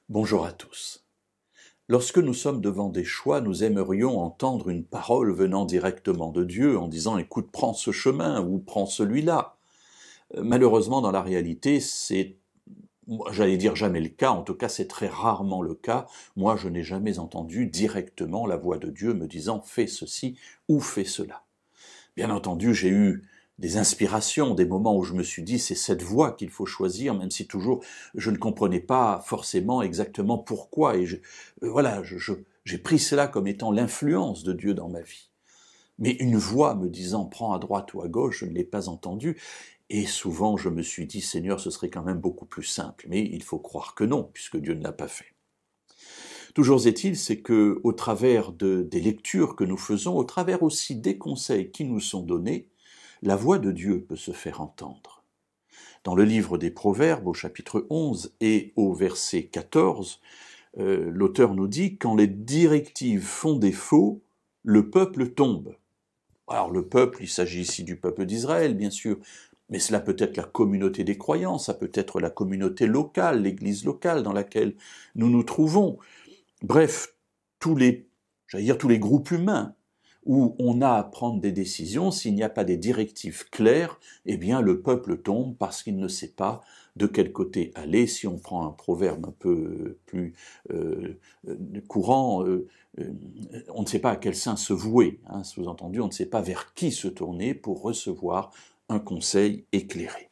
Bonjour à tous. Lorsque nous sommes devant des choix, nous aimerions entendre une parole venant directement de Dieu en disant « écoute, prends ce chemin ou prends celui-là ». Malheureusement, dans la réalité, c'est, j'allais dire jamais le cas, en tout cas c'est très rarement le cas. Moi, je n'ai jamais entendu directement la voix de Dieu me disant « fais ceci ou fais cela ». Bien entendu, j'ai eu des inspirations, des moments où je me suis dit c'est cette voie qu'il faut choisir, même si toujours je ne comprenais pas forcément exactement pourquoi. Et j'ai pris cela comme étant l'influence de Dieu dans ma vie. Mais une voix me disant prends à droite ou à gauche, je ne l'ai pas entendue. Et souvent je me suis dit Seigneur, ce serait quand même beaucoup plus simple. Mais il faut croire que non, puisque Dieu ne l'a pas fait. Toujours est-il, c'est que au travers des lectures que nous faisons, au travers aussi des conseils qui nous sont donnés, la voix de Dieu peut se faire entendre. Dans le livre des Proverbes, au chapitre 11 et au verset 14, l'auteur nous dit « Quand les directives font défaut, le peuple tombe ». Alors le peuple, il s'agit ici du peuple d'Israël, bien sûr, mais cela peut être la communauté des croyants, ça peut être la communauté locale, l'église locale dans laquelle nous nous trouvons. Bref, tous les groupes humains où on a à prendre des décisions, s'il n'y a pas des directives claires, eh bien le peuple tombe parce qu'il ne sait pas de quel côté aller. Si on prend un proverbe un peu plus courant, on ne sait pas à quel sein se vouer, sous-entendu, on ne sait pas vers qui se tourner pour recevoir un conseil éclairé.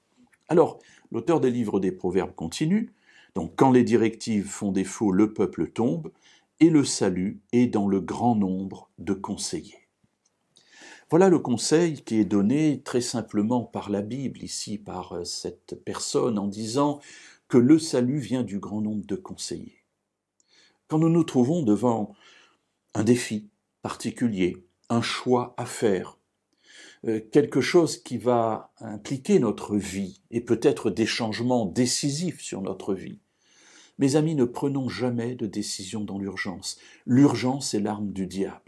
Alors, l'auteur des livres des Proverbes continue, donc quand les directives font défaut, le peuple tombe, et le salut est dans le grand nombre de conseillers. Voilà le conseil qui est donné très simplement par la Bible, ici par cette personne, en disant que le salut vient du grand nombre de conseillers. Quand nous nous trouvons devant un défi particulier, un choix à faire, quelque chose qui va impliquer notre vie et peut-être des changements décisifs sur notre vie, mes amis, ne prenons jamais de décision dans l'urgence. L'urgence est l'arme du diable.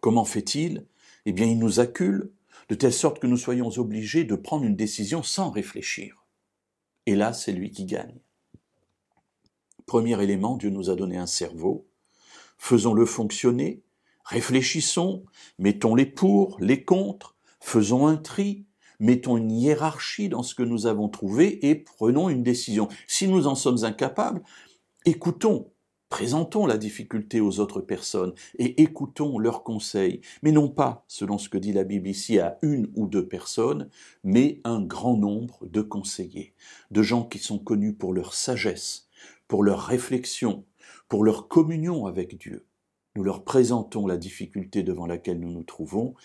Comment fait-il ? Eh bien, il nous accule, de telle sorte que nous soyons obligés de prendre une décision sans réfléchir. Et là, c'est lui qui gagne. Premier élément, Dieu nous a donné un cerveau. Faisons-le fonctionner, réfléchissons, mettons les pour, les contre, faisons un tri, mettons une hiérarchie dans ce que nous avons trouvé et prenons une décision. Si nous en sommes incapables, écoutons, présentons la difficulté aux autres personnes et écoutons leurs conseils, mais non pas, selon ce que dit la Bible ici, à une ou deux personnes, mais un grand nombre de conseillers, de gens qui sont connus pour leur sagesse, pour leur réflexion, pour leur communion avec Dieu. Nous leur présentons la difficulté devant laquelle nous nous trouvons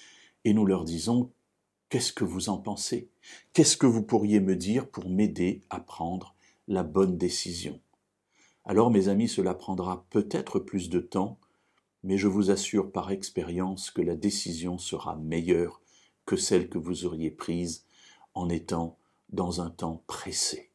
et nous leur disons « Qu'est-ce que vous en pensez ? Qu'est-ce que vous pourriez me dire pour m'aider à prendre la bonne décision ?» Alors, mes amis, cela prendra peut-être plus de temps, mais je vous assure par expérience que la décision sera meilleure que celle que vous auriez prise en étant dans un temps pressé.